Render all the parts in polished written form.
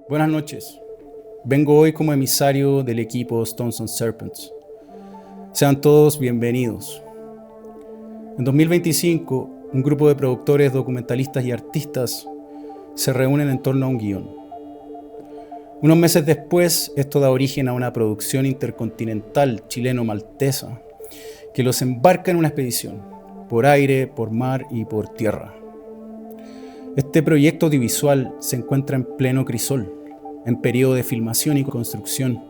Buenas noches. Vengo hoy como emisario del equipo Stones and Serpents. Sean todos bienvenidos. En 2025, un grupo de productores, documentalistas y artistas se reúnen en torno a un guión. Unos meses después, esto da origen a una producción intercontinental chileno-maltesa que los embarca en una expedición, por aire, por mar y por tierra. Este proyecto audiovisual se encuentra en pleno crisol, en periodo de filmación y construcción,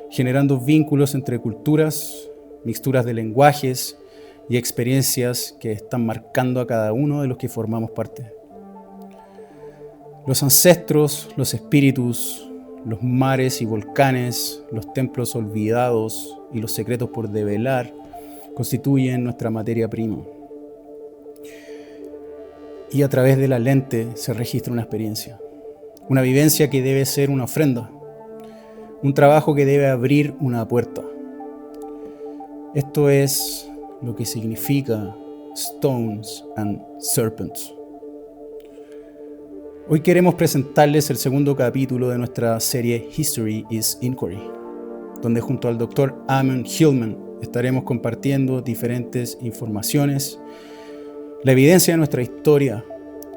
generando vínculos entre culturas, mixturas de lenguajes y experiencias que están marcando a cada uno de los que formamos parte. Los ancestros, los espíritus, los mares y volcanes, los templos olvidados y los secretos por develar constituyen nuestra materia prima. Y a través de la lente se registra una experiencia, una vivencia que debe ser una ofrenda, un trabajo que debe abrir una puerta. Esto es lo que significa Stones and Serpents. Hoy queremos presentarles el segundo capítulo de nuestra serie History is Inquiry, donde junto al Dr. Ammon Hillman estaremos compartiendo diferentes informaciones, la evidencia de nuestra historia,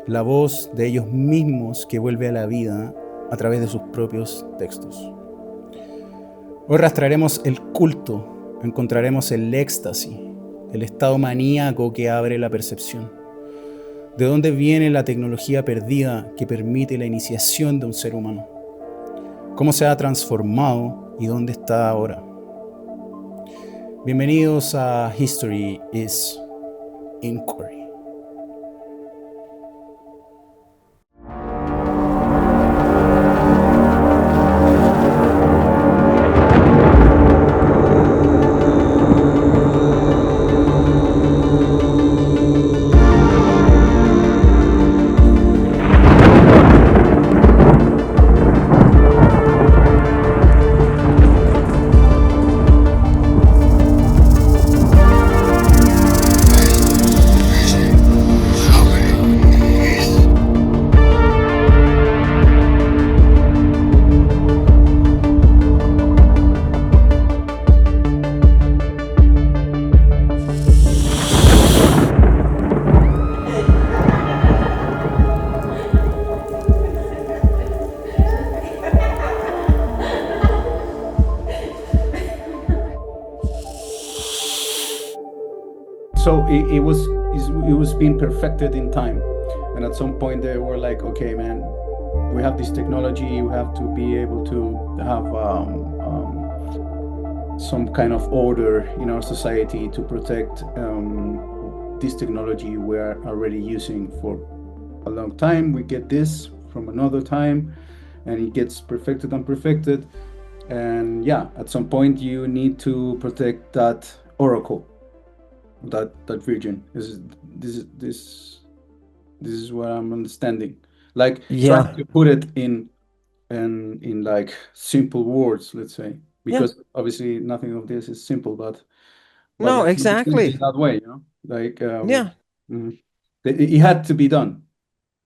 la voz de ellos mismos que vuelve a la vida a través de sus propios textos. Hoy rastrearemos el culto, encontraremos el éxtasis, el estado maníaco que abre la percepción. ¿De dónde viene la tecnología perdida que permite la iniciación de un ser humano? ¿Cómo se ha transformado y dónde está ahora? Bienvenidos a History is Inquiry. So it was being perfected in time, and at some point they were like, okay, man, we have this technology, we have to be able to have some kind of order in our society to protect this technology we are already using for a long time. We get this from another time, and it gets perfected and perfected, and yeah, at some point you need to protect that oracle, that region. This is what I'm understanding, like trying to put it in like simple words, let's say, because obviously nothing of this is simple, but no, exactly that way, you know, like it had to be done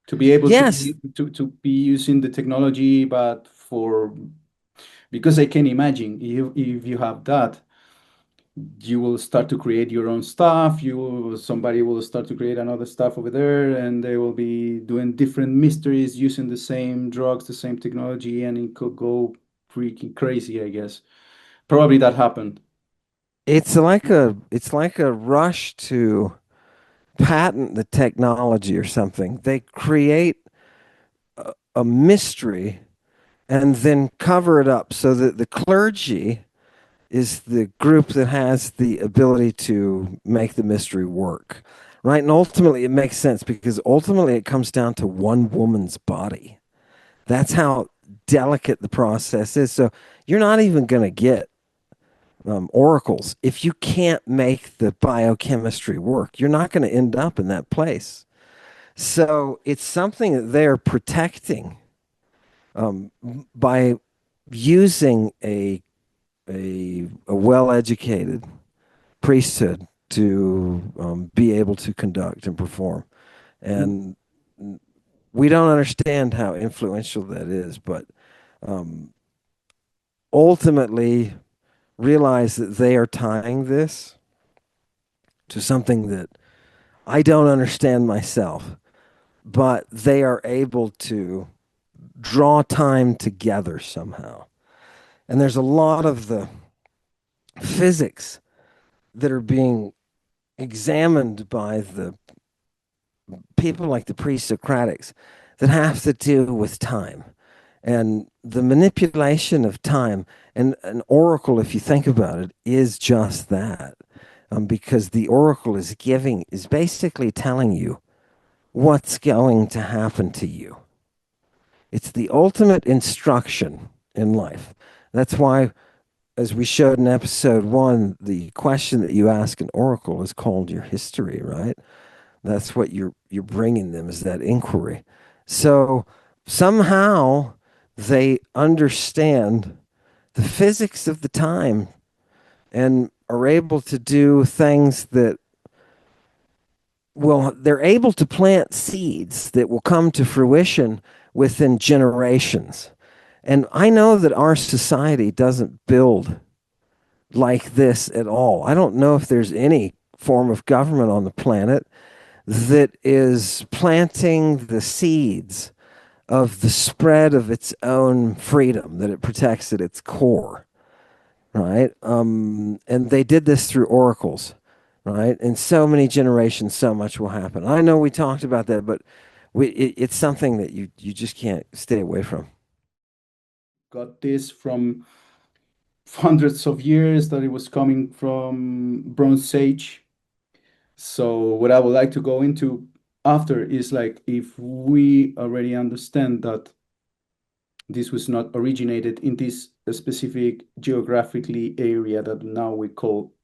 to be able to be using the technology, but because I can imagine if you have that, you will start to create your own stuff. Somebody will start to create another stuff over there, and they will be doing different mysteries using the same drugs, the same technology, and it could go freaking crazy, I guess. Probably that happened. it's like a rush to patent the technology or something. They create a mystery and then cover it up so that the clergy is the group that has the ability to make the mystery work, right? And ultimately it makes sense because ultimately it comes down to one woman's body. That's how delicate the process is. So you're not even going to get oracles if you can't make the biochemistry work. You're not going to end up in that place. So it's something that they're protecting by using a well-educated priesthood to be able to conduct and perform. And we don't understand how influential that is, but um, ultimately realize that they are tying this to something that I don't understand myself, but they are able to draw time together somehow. And there's a lot of the physics that are being examined by the people like the pre-Socratics that have to do with time and the manipulation of time. And an oracle, if you think about it, is just that. Because the oracle is basically telling you what's going to happen to you. It's the ultimate instruction in life. That's why, as we showed in episode 1, the question that you ask an oracle is called your history, right? That's what you're bringing them, is that inquiry. So somehow they understand the physics of the time and are able to do things that, well, they're able to plant seeds that will come to fruition within generations. And I know that our society doesn't build like this at all. I don't know if there's any form of government on the planet that is planting the seeds of the spread of its own freedom that it protects at its core, right? And they did this through oracles, right? In so many generations, so much will happen. I know we talked about that, but it's something that you just can't stay away from. Got this from hundreds of years that it was coming from Bronze Age. So what I would like to go into after is like if we already understand that this was not originated in this specific geographically area that now we call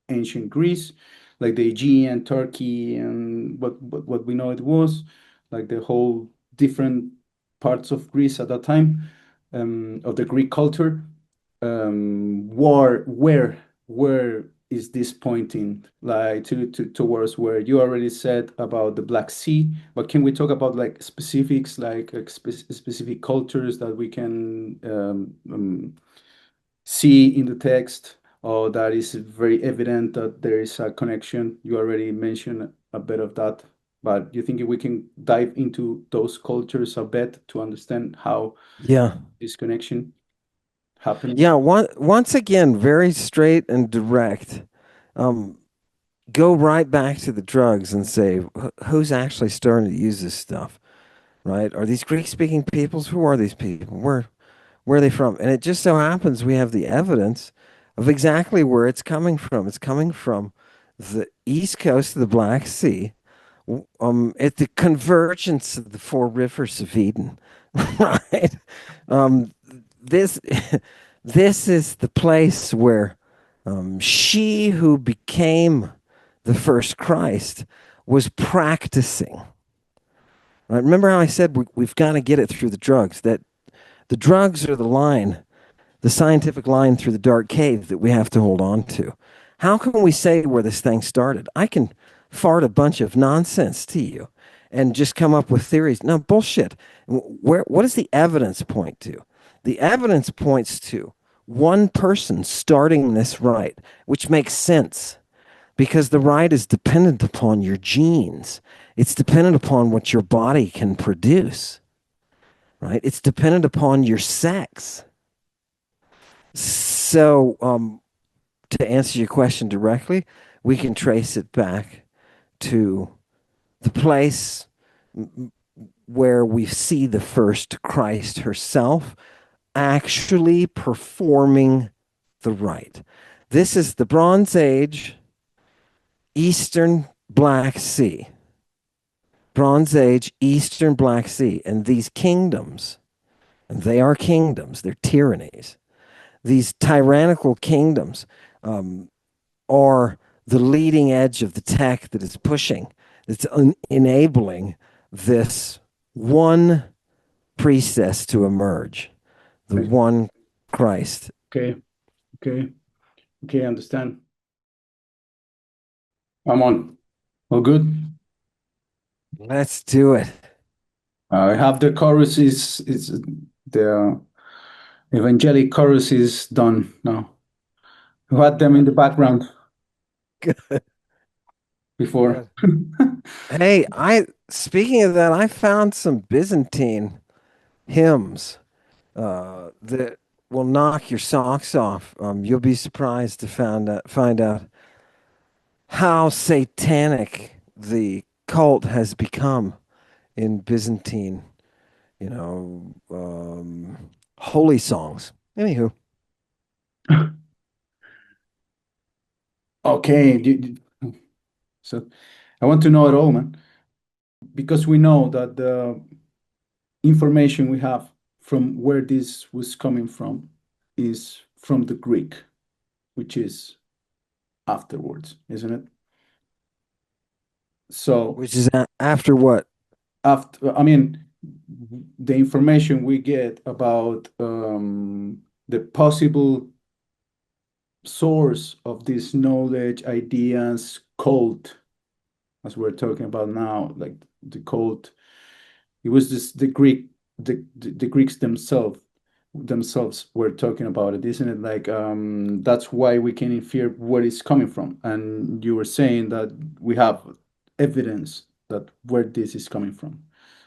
ancient Greece, like the Aegean, Turkey, and what we know it was, like the whole different parts of Greece at that time, of the Greek culture. Where is this pointing? Like towards where you already said about the Black Sea, but can we talk about like specifics, like specific cultures that we can see in the text, or that is very evident that there is a connection? You already mentioned a bit of that, but you think we can dive into those cultures a bit to understand how Yeah. this connection happened? Yeah. Once again, very straight and direct. Um, Go right back to the drugs and say, who's actually starting to use this stuff, right? Are these Greek speaking peoples? Who are these people? Where are they from? And it just so happens we have the evidence of exactly where it's coming from. It's coming from the east coast of the Black Sea, at the convergence of the four rivers of Eden, right? Um, this this is the place where she who became the first Christ was practicing. Right? Remember how I said we've got to get it through the drugs? That the drugs are the line, the scientific line through the dark cave that we have to hold on to. How can we say where this thing started? I can fart a bunch of nonsense to you and just come up with theories. No, bullshit. What does the evidence point to? The evidence points to one person starting this rite, which makes sense because the rite is dependent upon your genes. It's dependent upon what your body can produce, right? It's dependent upon your sex. So, to answer your question directly, we can trace it back to the place where we see the first Christ herself actually performing the rite. This is the Bronze Age, Eastern Black Sea. Bronze Age, Eastern Black Sea. And these kingdoms, and they are kingdoms, they're tyrannies. These tyrannical kingdoms are the leading edge of the tech that is pushing, that's enabling this one priestess to emerge, the Okay, one Christ. okay, okay, okay, understand. I'm on. All good. Let's do it. I have the chorus is there. Evangelic chorus is done now. Who had them in the background Good, before? good. Hey, I speaking of that, I found some Byzantine hymns that will knock your socks off. You'll be surprised to find out how satanic the cult has become in Byzantine, holy songs. Anywho, Okay, so I want to know it all, man, because we know that the information we have from where this was coming from is from the Greek, which is afterwards, isn't it? So which is after what? after, I mean, the information we get about the possible source of this knowledge, ideas, cult, as we're talking about now, like the cult, it was just the Greek, the Greeks themselves were talking about it, isn't it? Like that's why we can infer where it's coming from. And you were saying that we have evidence that where this is coming from.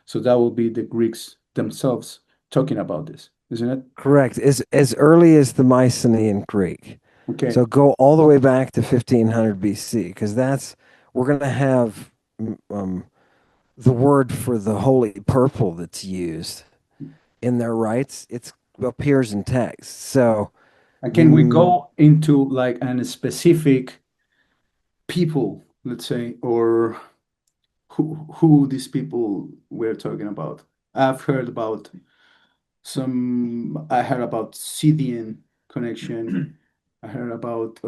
So that will be the Greeks themselves talking about this, isn't it? Correct. As early as the Mycenaean Greek. Okay. So go all the way back to 1500 BC, because that's we're going to have the word for the holy purple that's used in their rites. It appears in text. So And can we mm, go into like a specific people, let's say, or who these people we're talking about? I've heard about I heard about Scythian connection. I heard about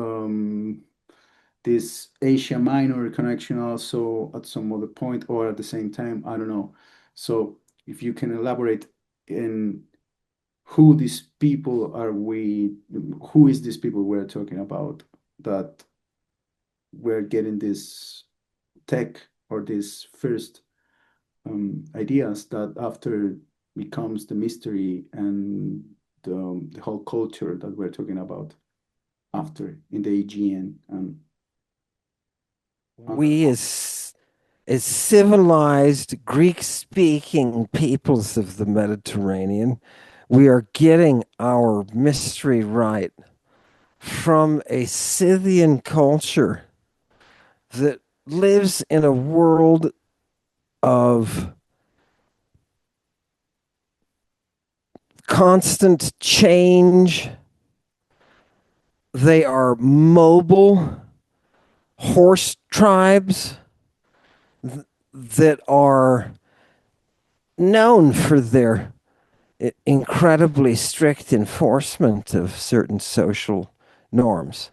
this Asia Minor connection also at some other point or at the same time. I don't know. So if you can elaborate in who these people are who is these people we're talking about that we're getting this tech or this first ideas that after becomes the mystery and the whole culture that we're talking about after in the Aegean and other. we as civilized Greek speaking peoples of the Mediterranean, we are getting our mystery right from a Scythian culture that lives in a world of constant change. They are mobile horse tribes that are known for their incredibly strict enforcement of certain social norms,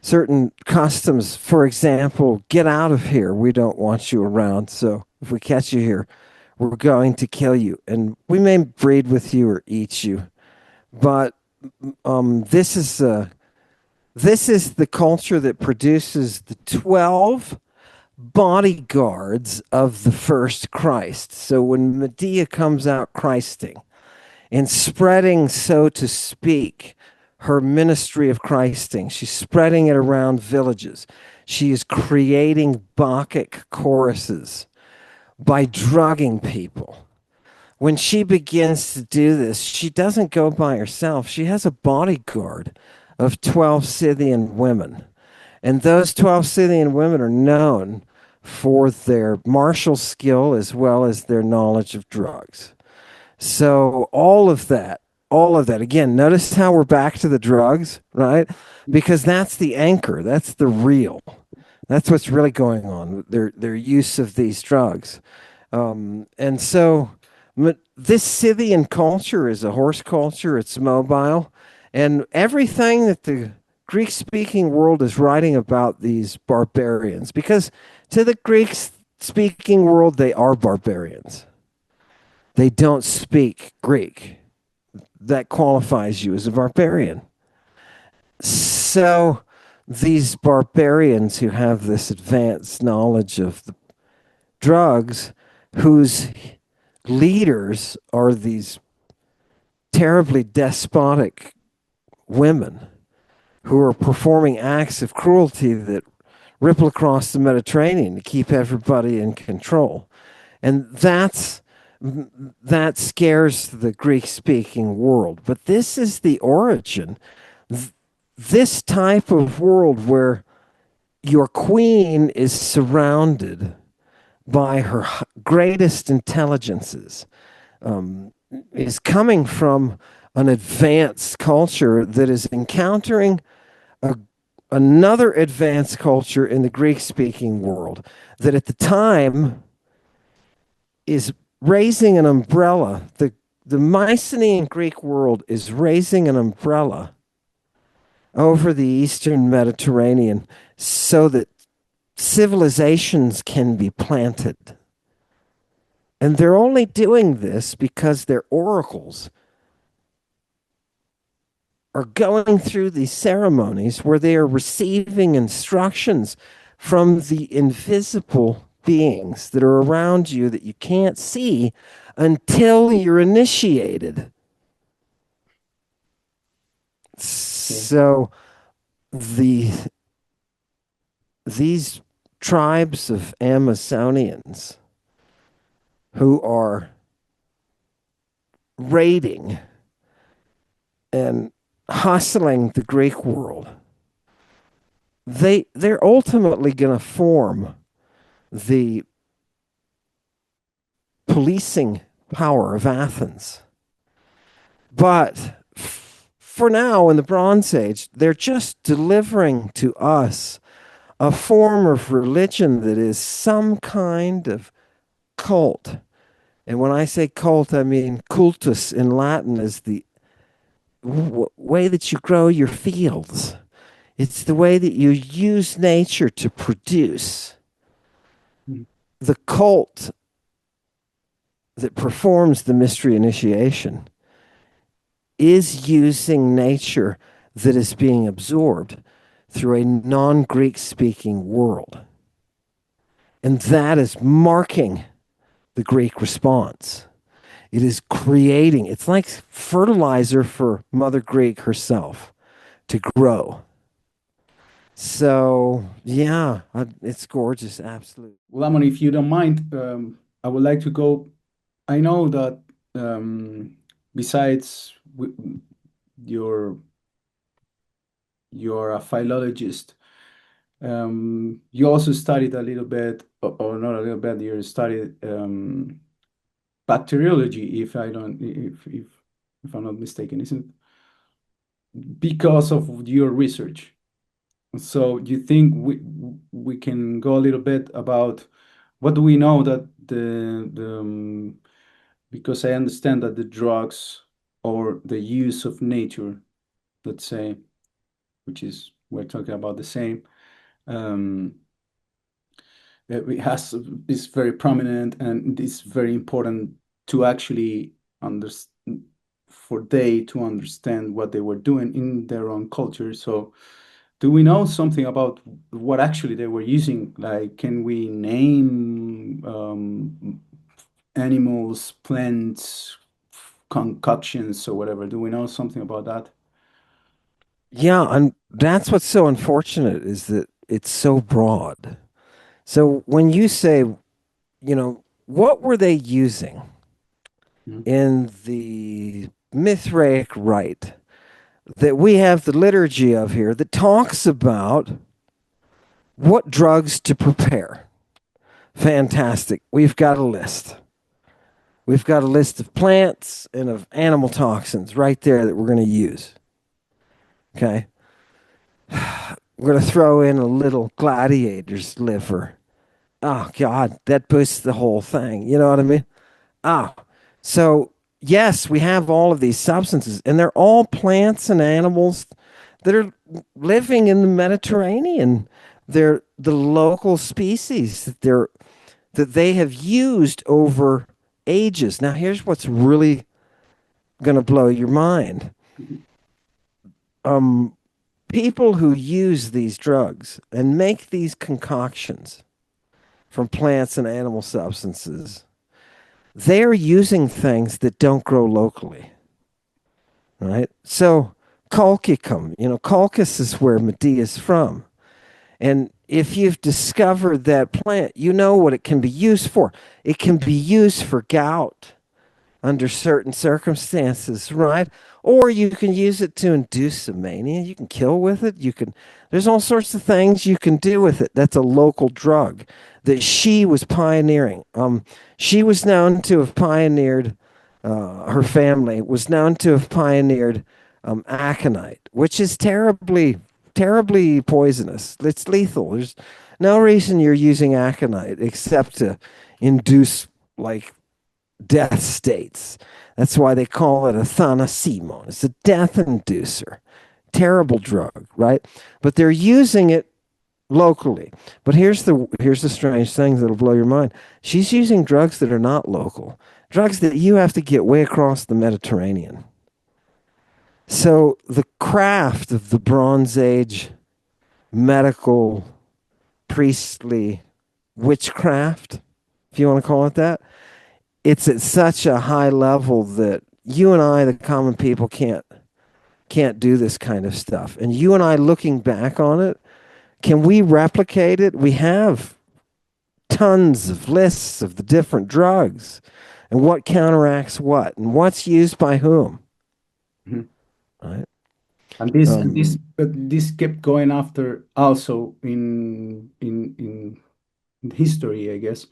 certain customs. For example, get out of here. We don't want you around. So if we catch you here, we're going to kill you. And we may breed with you or eat you. But this is the culture that produces the 12 bodyguards of the first Christ. So when Medea comes out Christing and spreading, so to speak, her ministry of Christing, she's spreading it around villages. She is creating Bacchic choruses by drugging people. When she begins to do this, she doesn't go by herself. She has a bodyguard of 12 Scythian women. And those 12 Scythian women are known for their martial skill as well as their knowledge of drugs. So all of that, again, notice how we're back to the drugs, right? Because that's the anchor, that's the real. That's what's really going on, their use of these drugs. And so this Scythian culture is a horse culture, it's mobile, and everything that the Greek speaking world is writing about these barbarians, because to the Greek speaking world, they are barbarians. They don't speak Greek. That qualifies you as a barbarian. So these barbarians who have this advanced knowledge of the drugs, whose leaders are these terribly despotic women who are performing acts of cruelty that ripple across the Mediterranean to keep everybody in control. And that scares the Greek speaking world. But this is the origin. This type of world where your queen is surrounded by her greatest intelligences is coming from an advanced culture that is encountering a, another advanced culture in the Greek speaking world that at the time is raising an umbrella. The Mycenaean Greek world is raising an umbrella over the Eastern Mediterranean so that civilizations can be planted. And they're only doing this because their oracles are going through these ceremonies where they are receiving instructions from the invisible beings that are around you that you can't see until you're initiated. Okay. So the these tribes of Amazonians who are raiding and hustling the Greek world, they're ultimately going to form the policing power of Athens. But for now, in the Bronze Age, they're just delivering to us a form of religion that is some kind of cult. And when I say cult, I mean cultus in Latin is the way that you grow your fields. It's the way that you use nature to produce. Mm. The cult that performs the mystery initiation is using nature that is being absorbed through a non Greek speaking world. And that is marking the Greek response. It is creating, it's like fertilizer for Mother Greek herself to grow. So, yeah, it's gorgeous, absolutely. Well, Ammon, if you don't mind, I would like to go. I know that besides your you're a philologist, you also studied a little bit, or not a little bit. You studied bacteriology, if I'm not mistaken, isn't it? Because of your research. So you think we can go a little bit about what do we know that the because I understand that the drugs or the use of nature, let's say, which is we're talking about the same, um, it has is very prominent and it's very important to actually understand for they to understand what they were doing in their own culture. So do we know something about what actually they were using? Like, can we name animals, plants, concoctions, or whatever? Do we know something about that? Yeah, and that's what's so unfortunate is that it's so broad. So when you say, what were they using Mhm. in the Mithraic rite that we have the liturgy of here that talks about what drugs to prepare? Fantastic. We've got a list. We've got a list of plants and of animal toxins right there that we're going to use. Okay. We're going to throw in a little gladiator's liver. Oh, God, that boosts the whole thing. You know what I mean? Ah, so yes, we have all of these substances, and they're all plants and animals that are living in the Mediterranean. They're the local species that they have used over ages. Now, here's what's really going to blow your mind. Um, People who use these drugs and make these concoctions from plants and animal substances, they're using things that don't grow locally. right? So colchicum, colchis is where Medea's from. And if you've discovered that plant, you know what it can be used for. It can be used for gout under certain circumstances, right? Or you can use it to induce a mania. You can kill with it. There's all sorts of things you can do with it. That's a local drug that she was pioneering. She was known to have pioneered, her family was known to have pioneered aconite, which is terribly, terribly poisonous. It's lethal. There's no reason you're using aconite except to induce like death states. That's why they call it a thanasimon. It's a death inducer. Terrible drug, right? But they're using it locally. But here's the strange thing that'll blow your mind. She's using drugs that are not local. Drugs that you have to get way across the Mediterranean. So the craft of the Bronze Age medical priestly witchcraft, if you want to call it that, it's at such a high level that you and I, the common people, can't do this kind of stuff. And you and I, looking back on it, can we replicate it? We have tons of lists of the different drugs and what counteracts what and what's used by whom. Mhm. Right? And this and this Um, but this kept going after also in history, I guess.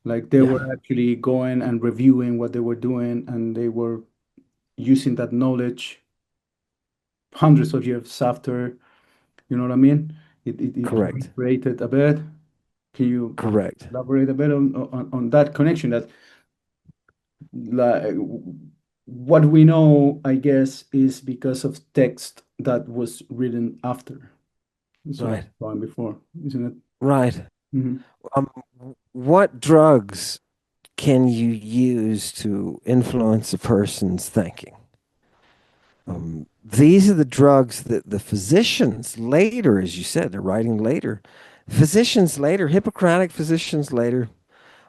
Like they yeah, were actually going and reviewing what they were doing, and they were using that knowledge hundreds of years after. You know what I mean? It correct, recreated a bit. Can you correct. elaborate a bit on that connection? That like what we know, I guess, is because of text that was written after. That's what I was Right, going before, isn't it? right. Hmm. Um, what drugs can you use to influence a person's thinking? These are the drugs that the physicians later, as you said, they're writing later. Physicians later, Hippocratic physicians later,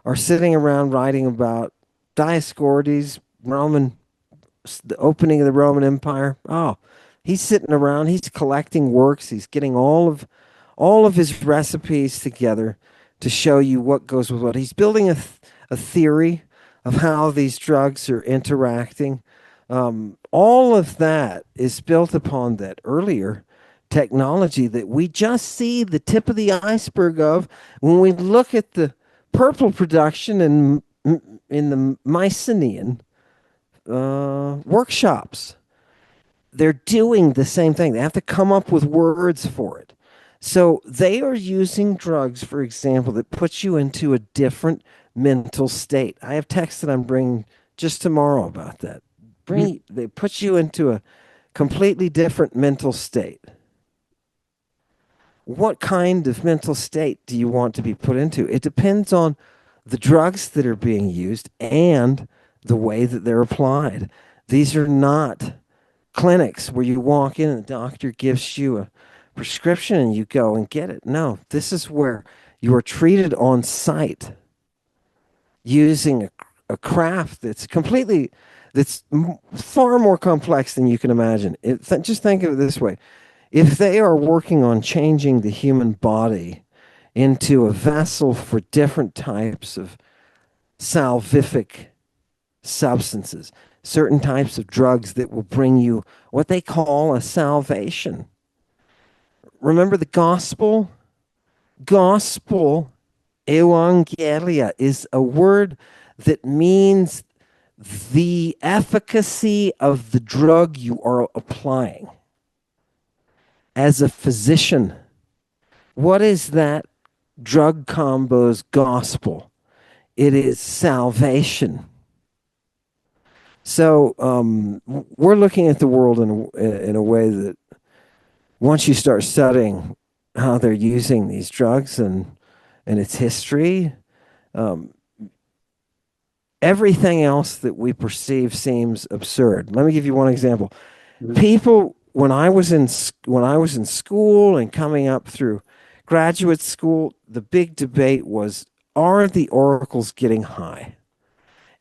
are sitting around writing about Dioscorides, the opening of the Roman Empire. Oh, he's sitting around, he's collecting works, he's getting all of his recipes together to show you what goes with what. He's building a theory of how these drugs are interacting. All of that is built upon that earlier technology that we just see the tip of the iceberg of when we look at the purple production in the Mycenaean workshops. They're doing the same thing. They have to come up with words for it. So they are using drugs, for example, that puts you into a different mental state. I have text that I'm bringing just tomorrow about that. They put you into a completely different mental state. What kind of mental state do you want to be put into? It depends on the drugs that are being used and the way that they're applied. These are not clinics where you walk in and the doctor gives you a prescription and you go and get it. No, this is where you are treated on site using a craft that's far more complex than you can imagine. Just think of it this way. If they are working on changing the human body into a vessel for different types of salvific substances, certain types of drugs that will bring you what they call a salvation. Remember the gospel? Gospel, evangelia, is a word that means the efficacy of the drug you are applying. As a physician, what is that drug combo's gospel? It is salvation. So we're looking at the world in a way that once you start studying how they're using these drugs and its history, um, everything else that we perceive seems absurd. Let me give you one example. Hmm. People, when I was in school and coming up through graduate school, the big debate was: are the oracles getting high?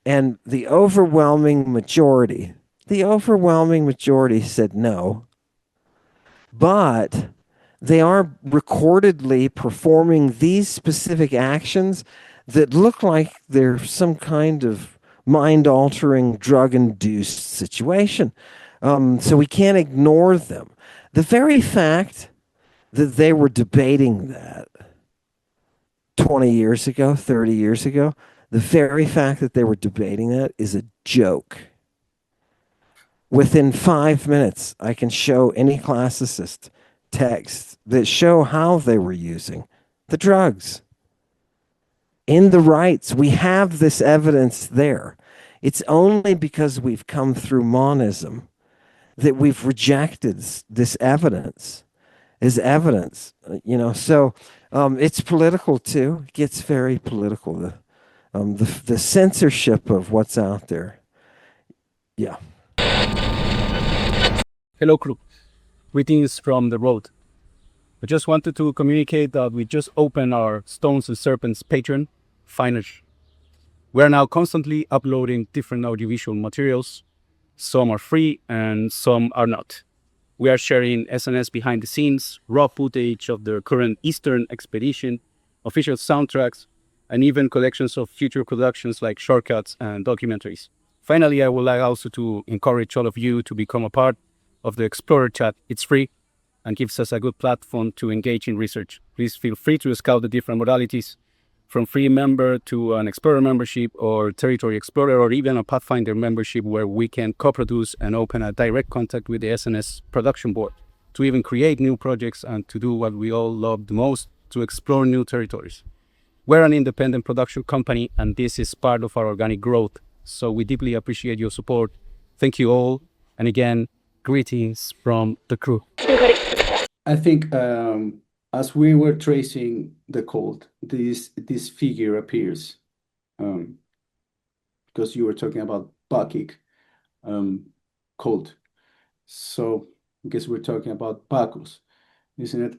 And the overwhelming majority, The overwhelming majority said no, but they are recordedly performing these specific actions that look like they're some kind of mind altering, drug induced situation. So we can't ignore them. The very fact that they were debating that 20 years ago, 30 years ago, the very fact that they were debating that is a joke. Within 5 minutes, I can show any classicist texts that show how they were using the drugs. In the rites, we have this evidence there. It's only because we've come through monism that we've rejected this evidence as evidence. So it's political too. It gets very political. The censorship of what's out there. Yeah. Hello, crew. Greetings from the road. I just wanted to communicate that we just opened our Stones and Serpents Patreon. Finally, we are now constantly uploading different audiovisual materials. Some are free and some are not. We are sharing SNS behind the scenes, raw footage of the current Eastern expedition, official soundtracks, and even collections of future productions like shortcuts and documentaries. Finally, I would like also to encourage all of you to become a part of the Explorer chat. It's free and gives us a good platform to engage in research. Please feel free to scout the different modalities, from free member to an Explorer membership or Territory Explorer, or even a Pathfinder membership where we can co-produce and open a direct contact with the SNS production board to even create new projects and to do what we all love the most, to explore new territories. We're an independent production company and this is part of our organic growth. So we deeply appreciate your support. Thank you all. And again, greetings from the crew. I think as we were tracing the cult, this figure appears, because you were talking about Bacchic cult. So I guess we're talking about Bacchus, isn't it?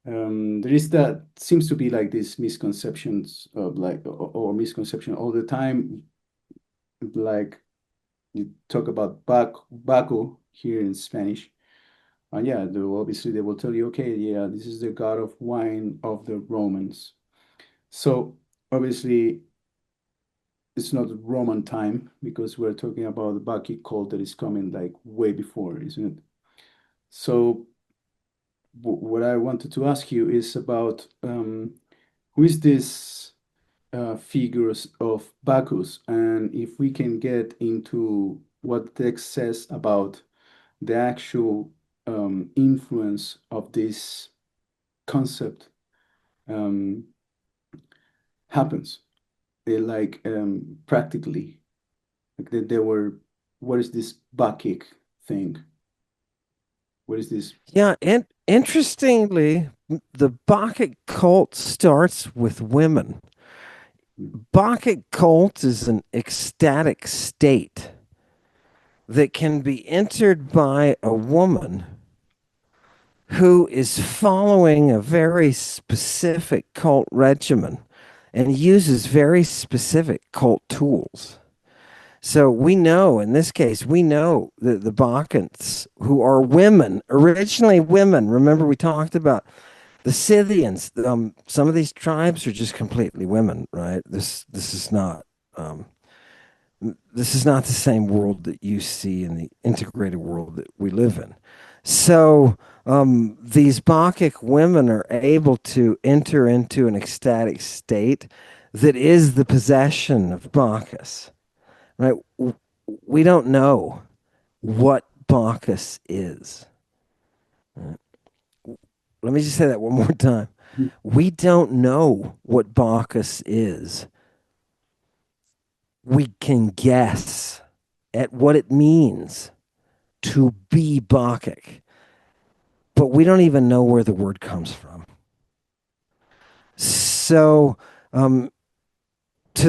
There is that seems to be like these misconceptions of or misconception all the time. Like you talk about Baco here in Spanish. And yeah, obviously they will tell you, okay, yeah, this is the god of wine of the Romans. So obviously it's not Roman time because we're talking about the Bacchic cult that is coming like way before, isn't it? So what I wanted to ask you is about who is this figures of Bacchus, and if we can get into what the text says about the actual influence of this concept happens, like practically, like that there were, what is this Bacchic thing? What is this? Yeah, and interestingly, the Bacchic cult starts with women. Bacchic cult is an ecstatic state that can be entered by a woman who is following a very specific cult regimen and uses very specific cult tools. So we know, in this case, we know that the Bacchants, who are women, originally women, remember we talked about the Scythians. Some of these tribes are just completely women, right? This is not the same world that you see in the integrated world that we live in. So these Bacchic women are able to enter into an ecstatic state that is the possession of Bacchus, right? We don't know what Bacchus is. Let me just say that one more time. We don't know what Bacchus is. We can guess at what it means to be Bacchic, but we don't even know where the word comes from. So, to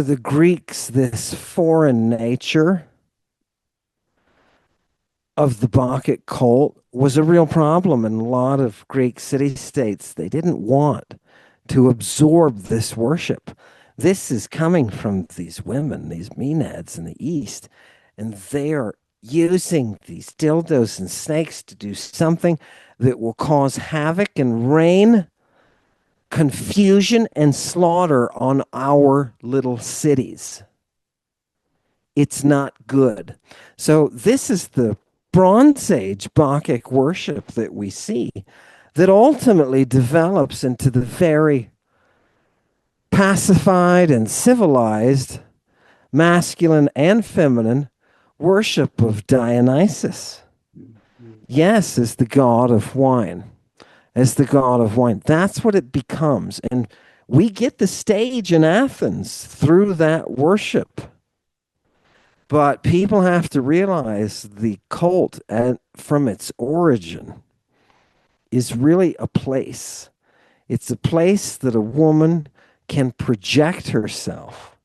the Greeks, this foreign nature of the Bacchic cult was a real problem in a lot of Greek city-states. They didn't want to absorb this worship. This is coming from these women, these Maenads in the East, and they are using these dildos and snakes to do something that will cause havoc and rain, confusion, and slaughter on our little cities. It's not good. So, this is the Bronze Age Bacchic worship that we see that ultimately develops into the very pacified and civilized masculine and feminine worship of Dionysus. Yes, as the god of wine, as the god of wine. That's what it becomes. And we get the stage in Athens through that worship. But people have to realize the cult, and from its origin, is really a place. It's a place that a woman can project herself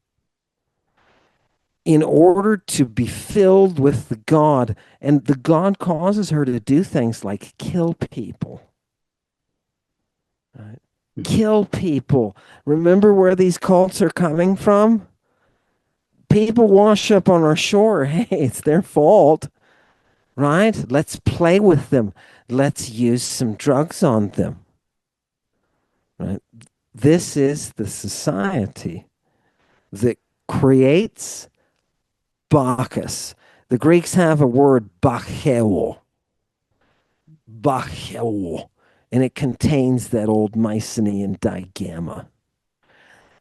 in order to be filled with the God. And the God causes her to do things like kill people. Right? Kill people. Remember where these cults are coming from? People wash up on our shore. Hey, it's their fault, right? Let's play with them. Let's use some drugs on them, right? This is the society that creates Bacchus. The Greeks have a word, Baccheo, Baccheo, and it contains that old Mycenaean digamma.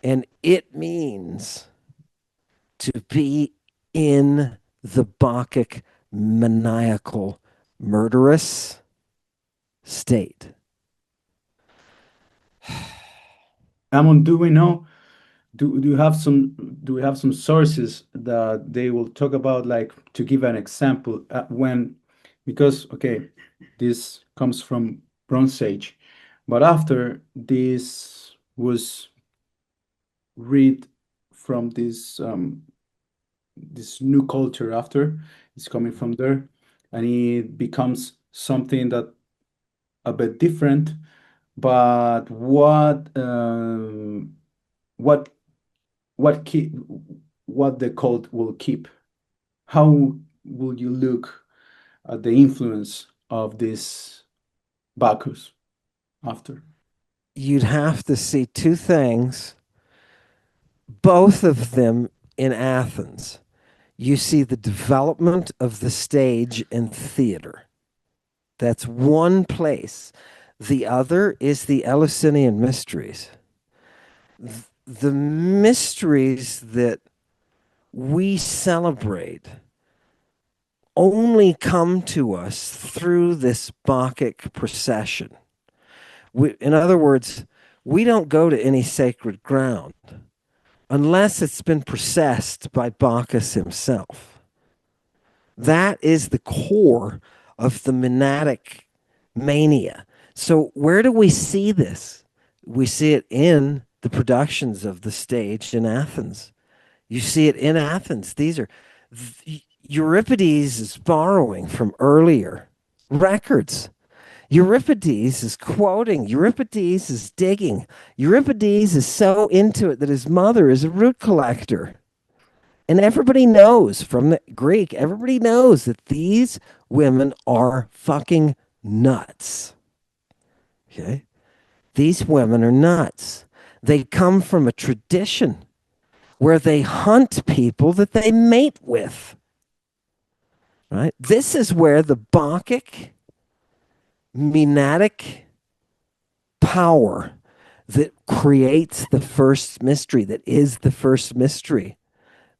And it means to be in the Bacchic maniacal murderous state. Ammon, do we know? Do you have do we have some sources that they will talk about, like to give an example when, because okay, this comes from Bronze Age, but after this was read from this new culture after, it's coming from there, and it becomes something that a bit different. But what keep what the cult will keep? How will you look at the influence of this Bacchus after? You'd have to see two things, both of them in Athens. You see the development of the stage and theater. That's one place. The other is the Eleusinian mysteries. The mysteries that we celebrate only come to us through this Bacchic procession. In other words, we don't go to any sacred ground unless it's been processed by Bacchus himself. That is the core of the monadic mania. So, where do we see this? We see it in the productions of the stage in Athens. You see it in Athens. These are Euripides is borrowing from earlier records. Euripides is quoting. Euripides is digging. Euripides is so into it that his mother is a root collector. And everybody knows from the Greek, everybody knows that these women are fucking nuts. Okay? These women are nuts. They come from a tradition where they hunt people that they mate with. Right? This is where the Bacchic monadic power that creates the first mystery, that is the first mystery,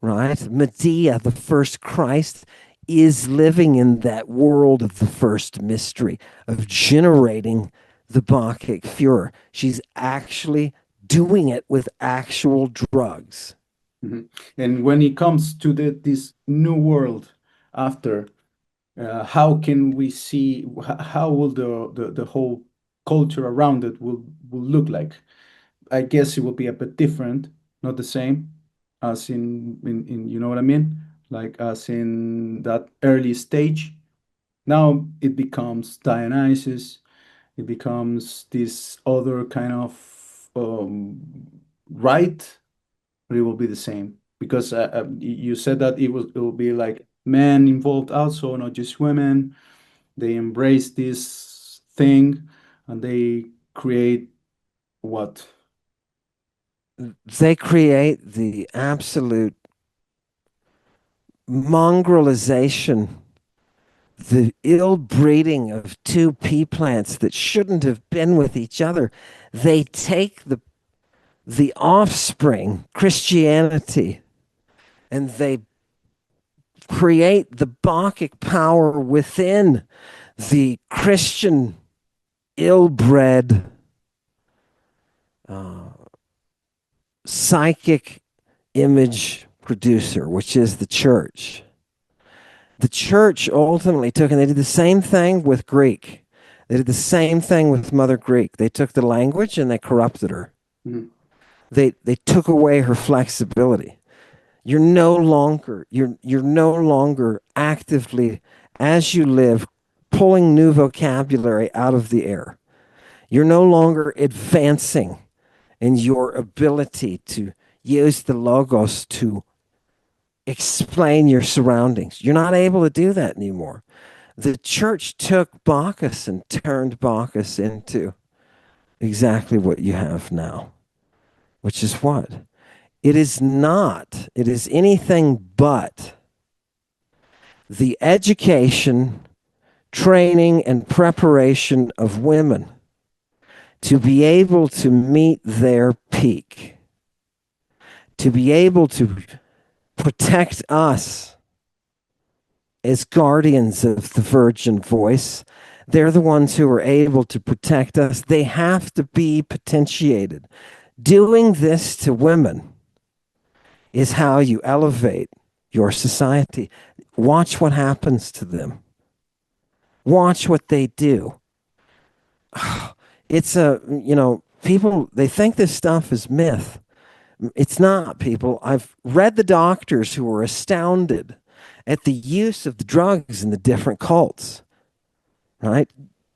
right? Medea, the first Christ, is living in that world of the first mystery, of generating the Bacchic furor. She's actually doing it with actual drugs. Mhm. And when it comes to this new world after, how can we see how will the whole culture around it will look like? I guess it will be a bit different, not the same as in you know what I mean? Like as in that early stage. Now it becomes Dionysus, it becomes this other kind of rite, but it will be the same because you said that it will be like men involved also, not just women. They embrace this thing and they create what? They create the absolute mongrelization, the ill breeding of two pea plants that shouldn't have been with each other. They take the offspring, Christianity, and they create the Bacchic power within the Christian ill-bred psychic image producer, which is the church. The church ultimately took, and they did the same thing with Greek. They did the same thing with Mother Greek. They took the language and they corrupted her. Mhm. They took away her flexibility. You're no longer actively, as you live, pulling new vocabulary out of the air. You're no longer advancing in your ability to use the logos to explain your surroundings. You're not able to do that anymore. The church took Bacchus and turned Bacchus into exactly what you have now, which is what? It is not, it is anything but the education, training, and preparation of women to be able to meet their peak, to be able to protect us as guardians of the virgin voice. They're the ones who are able to protect us. They have to be potentiated. Doing this to women is how you elevate your society. Watch what happens to them. Watch what they do. It's people, they think this stuff is myth. It's not, people. I've read the doctors who were astounded at the use of the drugs in the different cults, right?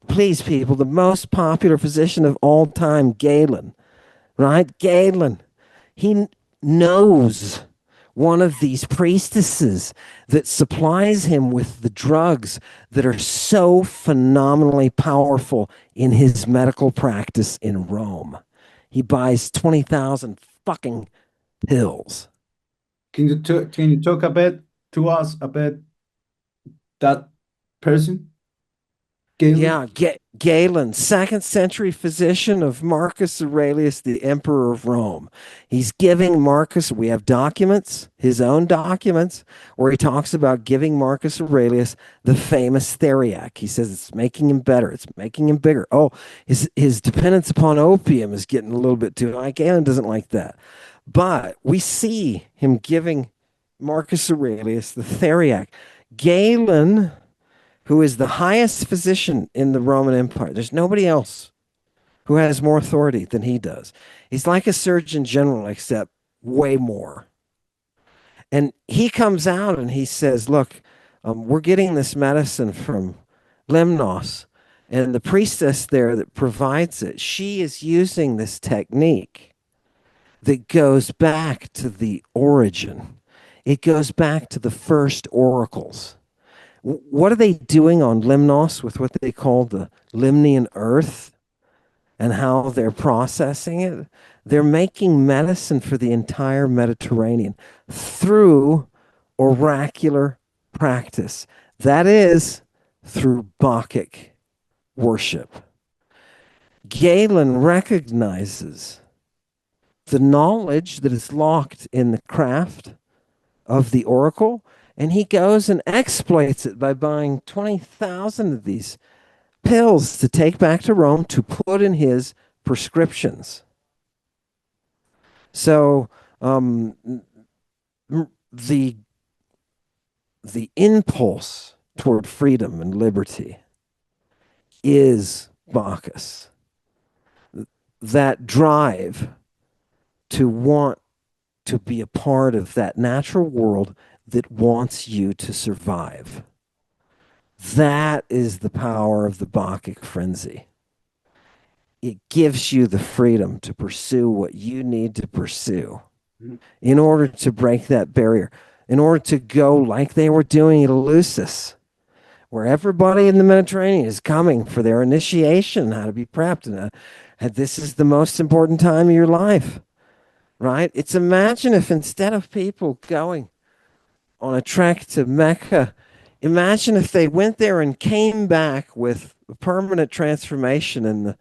Please, people, the most popular physician of all time, Galen, right? Galen, he knows one of these priestesses that supplies him with the drugs that are so phenomenally powerful in his medical practice in Rome. He buys 20,000 fucking pills. Can you talk a bit to us about that person, Galen? Yeah, Galen, second century physician of Marcus Aurelius, the emperor of Rome. He's giving Marcus, we have documents, his own documents, where he talks about giving Marcus Aurelius the famous theriac. He says it's making him better, it's making him bigger. Oh, his dependence upon opium is getting a little bit too high. Galen doesn't like that. But we see him giving Marcus Aurelius the theriac. Galen, who is the highest physician in the Roman Empire. There's nobody else who has more authority than he does. He's like a surgeon general, except way more. And he comes out and he says, look, we're getting this medicine from Lemnos. And the priestess there that provides it, she is using this technique that goes back to the origin. It goes back to the first oracles. What are they doing on Lemnos with what they call the Limnian earth and how they're processing it? They're making medicine for the entire Mediterranean through oracular practice. That is through Bacchic worship. Galen recognizes the knowledge that is locked in the craft of the oracle, and he goes and exploits it by buying 20,000 of these pills to take back to Rome to put in his prescriptions. So the impulse toward freedom and liberty is Bacchus. That drive to want to be a part of that natural world that wants you to survive. That is the power of the Bacchic frenzy. It gives you the freedom to pursue what you need to pursue in order to break that barrier. in order to go like they were doing at Eleusis, where everybody in the Mediterranean is coming for their initiation, how to be prepped. And this is the most important time of your life, right? It's imagine if instead of people going on a trek to Mecca, imagine if they went there and came back with a permanent transformation in the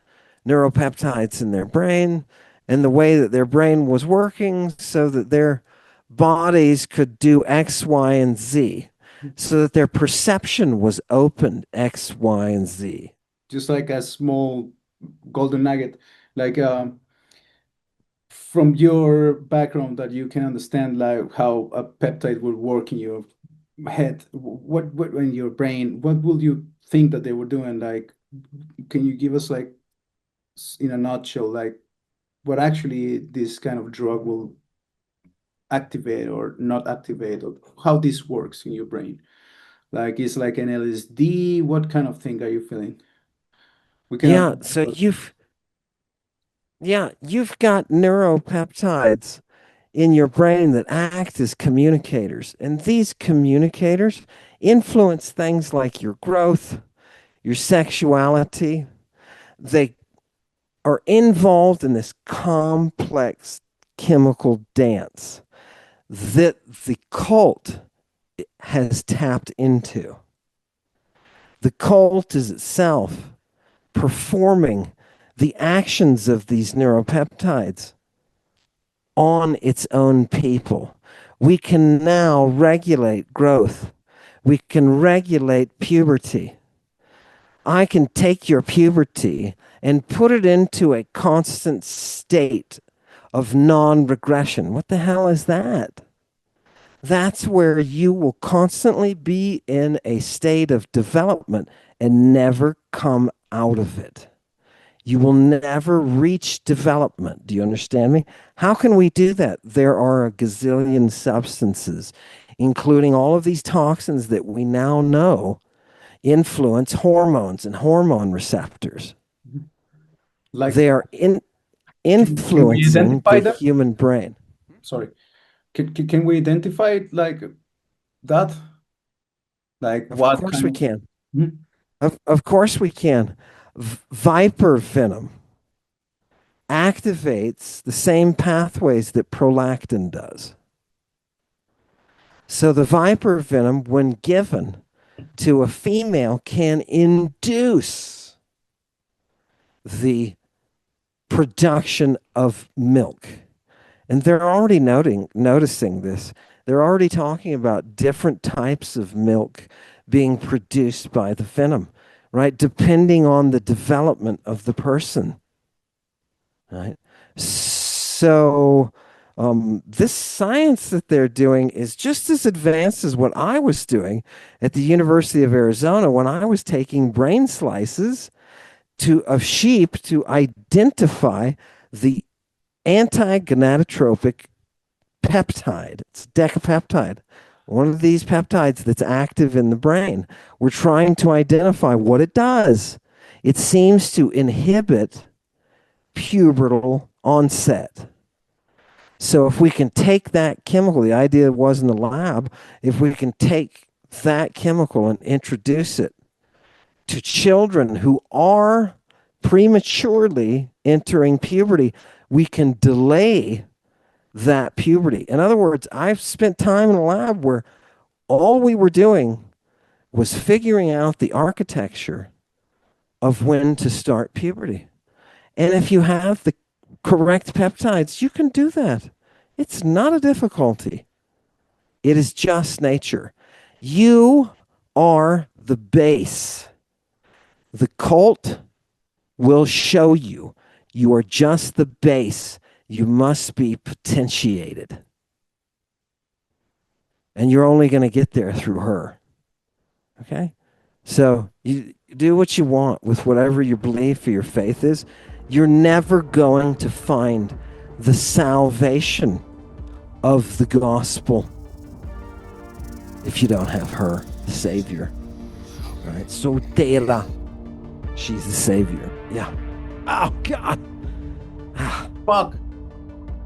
neuropeptides in their brain and the way that their brain was working so that their bodies could do X, Y, and Z, so that their perception was opened X, Y, and Z. Just like a small golden nugget, like from your background that you can understand like how a peptide will work in your head, what in your brain, what would you think that they were doing? Like, can you give us like in a nutshell, like what actually this kind of drug will activate or not activate, or how this works in your brain? Like, it's like an LSD, what kind of thing are you feeling? We cannot. Yeah, so you've got neuropeptides in your brain that act as communicators. And these communicators influence things like your growth, your sexuality. They are involved in this complex chemical dance that the cult has tapped into. The cult is itself performing the actions of these neuropeptides on its own people. We can now regulate growth. We can regulate puberty. I can take your puberty and put it into a constant state of non-regression. What the hell is that? That's where you will constantly be in a state of development and never come out of it. You will never reach development. Do you understand me? How can we do that? There are a gazillion substances, including all of these toxins that we now know influence hormones and hormone receptors. Like, They are can we influencing identify the them? human brain. Sorry. Can we identify it like that? Like Of what course kind we of? can. Mhm. Of course we can. Viper venom activates the same pathways that prolactin does. So the viper venom, when given to a female, can induce the production of milk. And they're already noticing this. They're already talking about different types of milk being produced by the venom, right? Depending on the development of the person, right? So this science that they're doing is just as advanced as what I was doing at the University of Arizona when I was taking brain slices of sheep to identify the anti-gonadotropic peptide. It's decapeptide. One of these peptides that's active in the brain. We're trying to identify what it does. It seems to inhibit pubertal onset. So if we can take that chemical, the idea was in the lab, if we can take that chemical and introduce it to children who are prematurely entering puberty, we can delay that puberty. In other words, I've spent time in a lab where all we were doing was figuring out the architecture of when to start puberty. And if you have the correct peptides, you can do that. It's not a difficulty. It is just nature. You are the base. The cult will show you you are just the base. You must be potentiated. And you're only going to get there through her. Okay? So you do what you want with whatever your belief or your faith is. You're never going to find the salvation of the gospel if you don't have her, the Savior. Right? So Tela, she's the Savior. Yeah. Oh, God. Fuck.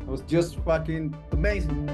It was just fucking amazing.